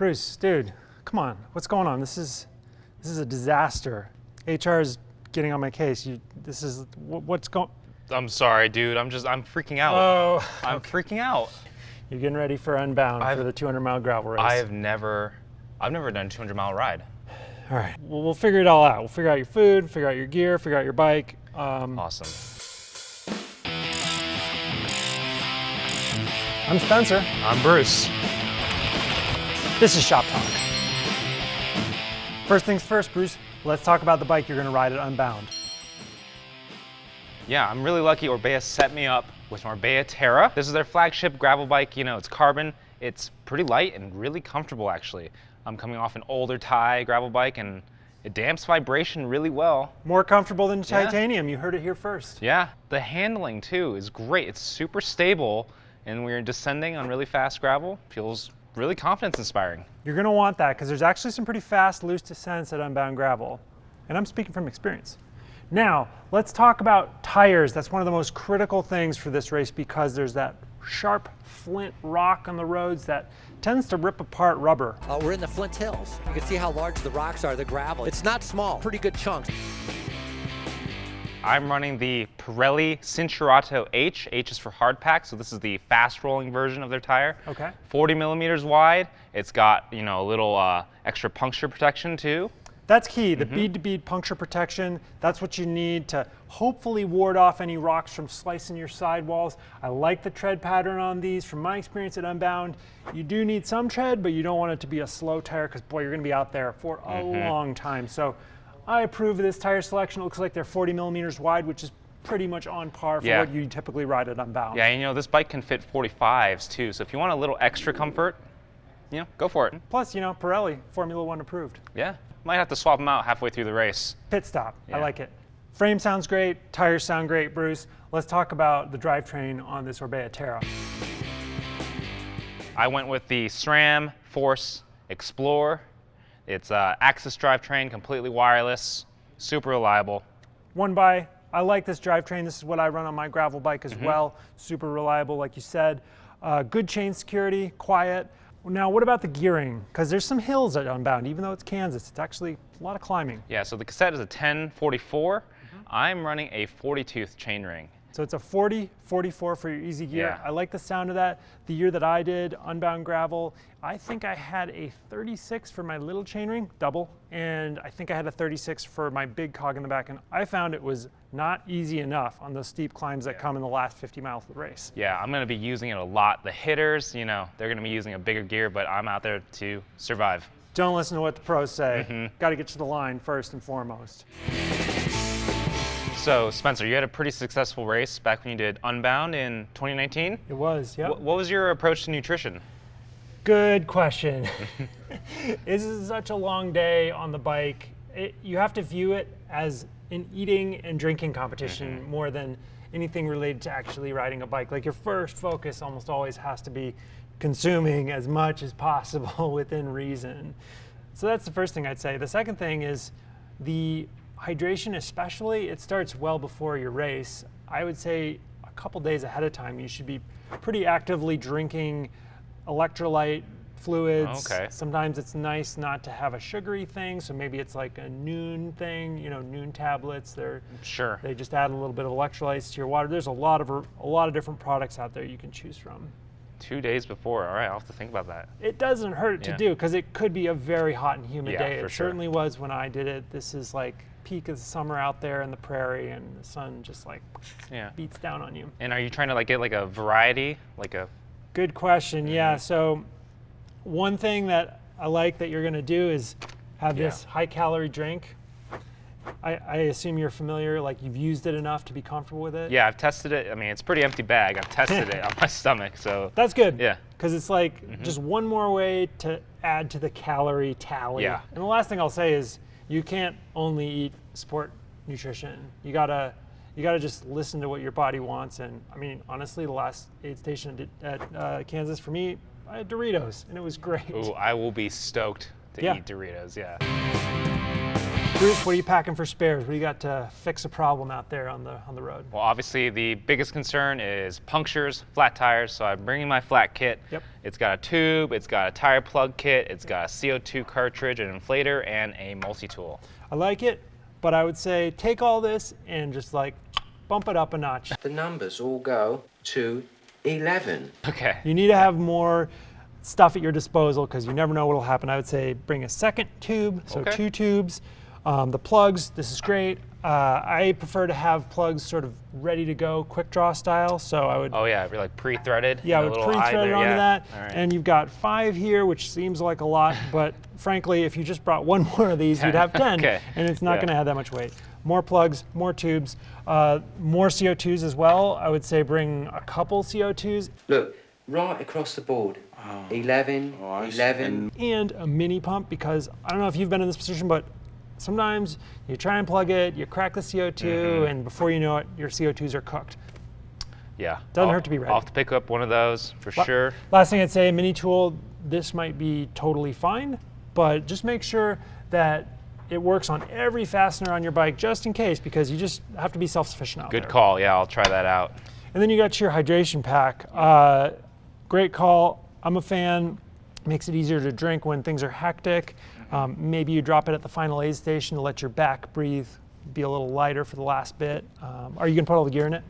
Bruce, dude, come on. What's going on? This is a disaster. HR is getting on my case. What's going? I'm sorry, dude. I'm freaking out. Oh, I'm freaking out. You're getting ready for Unbound for the 200-mile gravel race. I've never done a 200-mile ride. All right. Well, we'll figure it all out. We'll figure out your food, figure out your gear, figure out your bike. Awesome. I'm Spencer. I'm Bruce. This is Shop Talk. First things first, Bruce. Let's talk about the bike you're going to ride at Unbound. Yeah, I'm really lucky. Orbea set me up with an Orbea Terra. This is their flagship gravel bike. You know, it's carbon. It's pretty light and really comfortable, actually. I'm coming off an older Thai gravel bike, and it damps vibration really well. More comfortable than titanium. You heard it here first. Yeah, the handling too is great. It's super stable, and when you're descending on really fast gravel, feels really confidence inspiring. You're going to want that because there's actually some pretty fast, loose descents at Unbound Gravel. And I'm speaking from experience. Now, let's talk about tires. That's one of the most critical things for this race because there's that sharp flint rock on the roads that tends to rip apart rubber. We're in the Flint Hills. You can see how large the rocks are, the gravel. It's not small, pretty good chunks. I'm running the Pirelli Cinturato H. H is for hard pack, so this is the fast rolling version of their tire. Okay. 40 millimeters wide. It's got, you know, a little extra puncture protection too. That's key, the bead-to-bead puncture protection. That's what you need to hopefully ward off any rocks from slicing your sidewalls. I like the tread pattern on these. From my experience at Unbound, you do need some tread, but you don't want it to be a slow tire because, boy, you're going to be out there for a long time. So I approve of this tire selection. It looks like they're 40 millimeters wide, which is pretty much on par for what you typically ride at Unbound. Yeah, you know, this bike can fit 45s too, so if you want a little extra comfort, you know, go for it. Plus, you know, Pirelli, Formula One approved. Yeah, might have to swap them out halfway through the race. Pit stop, Yeah. I like it. Frame sounds great, tires sound great, Bruce. Let's talk about the drivetrain on this Orbea Terra. I went with the SRAM Force Explorer. It's Axis drivetrain, completely wireless, super reliable. I like this drivetrain. This is what I run on my gravel bike as well. Super reliable, like you said. Good chain security, quiet. Now, what about the gearing? Because there's some hills at Unbound, even though it's Kansas. It's actually a lot of climbing. Yeah, so the cassette is a 1044. I'm running a 40-tooth chainring. So it's a 40-44 for your easy gear. Yeah. I like the sound of that. The year that I did Unbound Gravel, I think I had a 36 for my little chainring, double, and I think I had a 36 for my big cog in the back, and I found it was not easy enough on those steep climbs that come in the last 50 miles of the race. Yeah, I'm gonna be using it a lot. The hitters, you know, they're gonna be using a bigger gear, but I'm out there to survive. Don't listen to what the pros say. Got to get to the line first and foremost. So, Spencer, you had a pretty successful race back when you did Unbound in 2019. It was, yeah. What was your approach to nutrition? Good question. This is such a long day on the bike. You have to view it as an eating and drinking competition more than anything related to actually riding a bike. Like your first focus almost always has to be consuming as much as possible within reason. So that's the first thing I'd say. The second thing is the hydration, especially, it starts well before your race. I would say a couple days ahead of time, you should be pretty actively drinking electrolyte fluids. Okay. Sometimes it's nice not to have a sugary thing, so maybe it's like a noon thing, you know, noon tablets. They just add a little bit of electrolytes to your water. There's a lot of different products out there you can choose from. 2 days before, all right, I'll have to think about that. It doesn't hurt to do because it could be a very hot and humid day. It certainly was when I did it. This is like peak of the summer out there in the prairie, and the sun just like beats down on you. And are you trying to like get like a variety, like a? Good question. Yeah. So one thing that I like that you're going to do is have this high calorie drink. I assume you're familiar, like you've used it enough to be comfortable with it? Yeah, I've tested it. I mean, it's a pretty empty bag. I've tested it on my stomach, so. That's good. Yeah. Because it's like just one more way to add to the calorie tally. Yeah. And the last thing I'll say is you can't only eat sport nutrition. You gotta just listen to what your body wants. And I mean, honestly, the last aid station at Kansas for me, I had Doritos, and it was great. Ooh, I will be stoked to eat Doritos, yeah. Bruce, what are you packing for spares? What do you got to fix a problem out there on the road? Well, obviously the biggest concern is punctures, flat tires. So I'm bringing my flat kit. Yep. It's got a tube, it's got a tire plug kit, it's got a CO2 cartridge, an inflator, and a multi-tool. I like it, but I would say take all this and just like bump it up a notch. The numbers all go to 11. Okay. You need to have more stuff at your disposal because you never know what will happen. I would say bring a second tube, so Okay. 2 tubes. The plugs, this is great. I prefer to have plugs sort of ready to go, quick draw style. So I would, Oh yeah, you're like pre-threaded. yeah, I the would little eye pre-thread it there, onto yeah. that. All right. And you've got 5 here, which seems like a lot, but frankly, if you just brought one more of these, you'd have 10, Okay. and it's not Yeah. going to have that much weight. More plugs, more tubes, more CO2s as well. I would say bring a couple CO2s Look, right across the board. 11, 11. and a mini pump, because I don't know if you've been in this position, but sometimes you try and plug it, you crack the CO2, and before you know it, your CO2s are cooked. Yeah. Doesn't I'll- hurt to be ready. I'll have to pick up one of those for sure. Last thing I'd say, mini tool, this might be totally fine, but just make sure that it works on every fastener on your bike just in case, because you just have to be self-sufficient out Good there. call. Yeah, I'll try that out. And then you got your hydration pack. Great call. I'm a fan. Makes it easier to drink when things are hectic. Maybe you drop it at the final aid station to let your back breathe, be a little lighter for the last bit. Are you gonna put all the gear in it?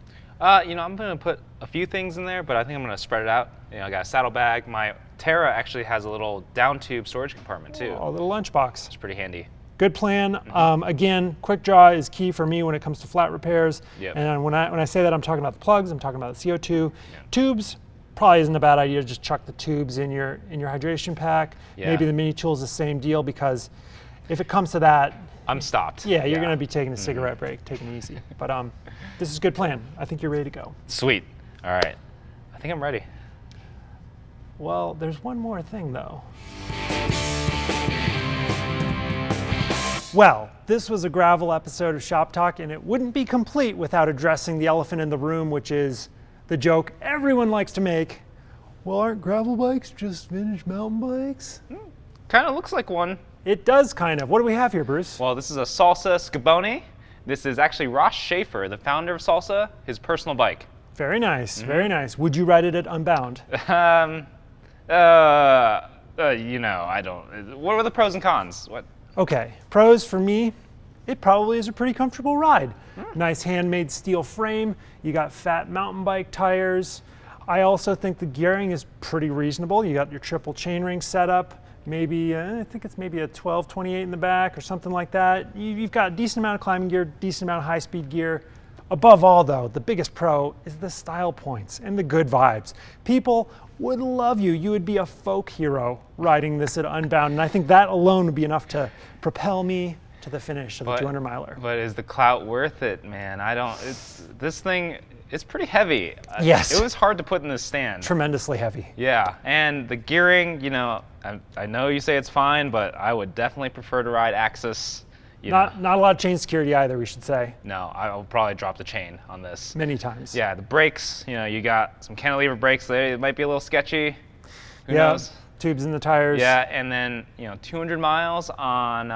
You know, I'm gonna put a few things in there, but I think I'm gonna spread it out. You know, I got a saddlebag. My Terra actually has a little down tube storage compartment too. Oh, a little lunchbox. It's pretty handy. Good plan. Again, quick draw is key for me when it comes to flat repairs. Yep. And when I say that, I'm talking about the plugs. I'm talking about the CO2 tubes. Probably isn't a bad idea to just chuck the tubes in your hydration pack. Yeah. Maybe the mini tool is the same deal, because if it comes to that, I'm stopped. yeah, you're gonna be taking a cigarette break, taking it easy. But this is a good plan. I think you're ready to go. Sweet. All right. I think I'm ready. Well, there's one more thing though. Well, this was a gravel episode of Shop Talk, and it wouldn't be complete without addressing the elephant in the room, which is the joke everyone likes to make. Well, aren't gravel bikes just vintage mountain bikes? Kind of looks like one. It does kind of. What do we have here, Bruce? Well, this is a Salsa Scaboni. This is actually Ross Schaefer, the founder of Salsa, his personal bike. Very nice, very nice. Would you ride it at Unbound? You know, I don't. What are the pros and cons? What? Okay, pros for me, it probably is a pretty comfortable ride. Nice handmade steel frame, you got fat mountain bike tires. I also think the gearing is pretty reasonable. You got your triple chainring setup, maybe, I think it's maybe a 1228 in the back or something like that. You've got a decent amount of climbing gear, decent amount of high-speed gear. Above all though, the biggest pro is the style points and the good vibes. People would love you. You would be a folk hero riding this at Unbound, and I think that alone would be enough to propel me to the finish of the 200 miler. But is the clout worth it, man? I don't. This thing. It's pretty heavy. Yes. It was hard to put in this stand. Tremendously heavy. Yeah, and the gearing. You know, I know you say it's fine, but I would definitely prefer to ride Axis. Not a lot of chain security either, we should say. No, I'll probably drop the chain on this. Many times. Yeah, the brakes, you know, you got some cantilever brakes there. It might be a little sketchy. Who knows? Tubes in the tires. Yeah, and then, you know, 200 miles on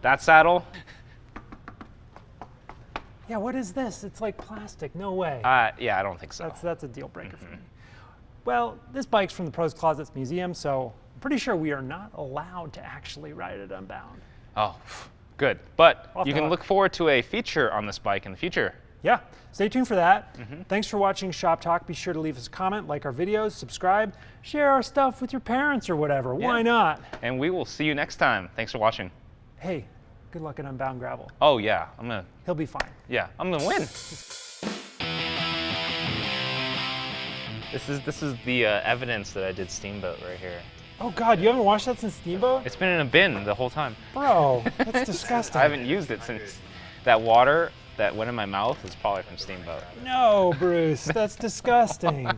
that saddle. Yeah, what is this? It's like plastic. No way. Yeah, I don't think so. That's a deal breaker for me. Well, this bike's from the Pros Closets Museum, so I'm pretty sure we are not allowed to actually ride it Unbound. Oh, good. But Off you the can hook. look forward to a feature on this bike in the future. Yeah, stay tuned for that. Thanks for watching Shop Talk. Be sure to leave us a comment, like our videos, subscribe, share our stuff with your parents or whatever. Why Yeah. not? And we will see you next time. Thanks for watching. Hey, good luck at Unbound Gravel. Oh yeah, I'm gonna win. This is the evidence that I did Steamboat right here. Oh God, you haven't washed that since Steamboat? It's been in a bin the whole time. Bro, that's disgusting. I haven't used it since. That water that went in my mouth is probably from Steamboat. No, Bruce, that's disgusting.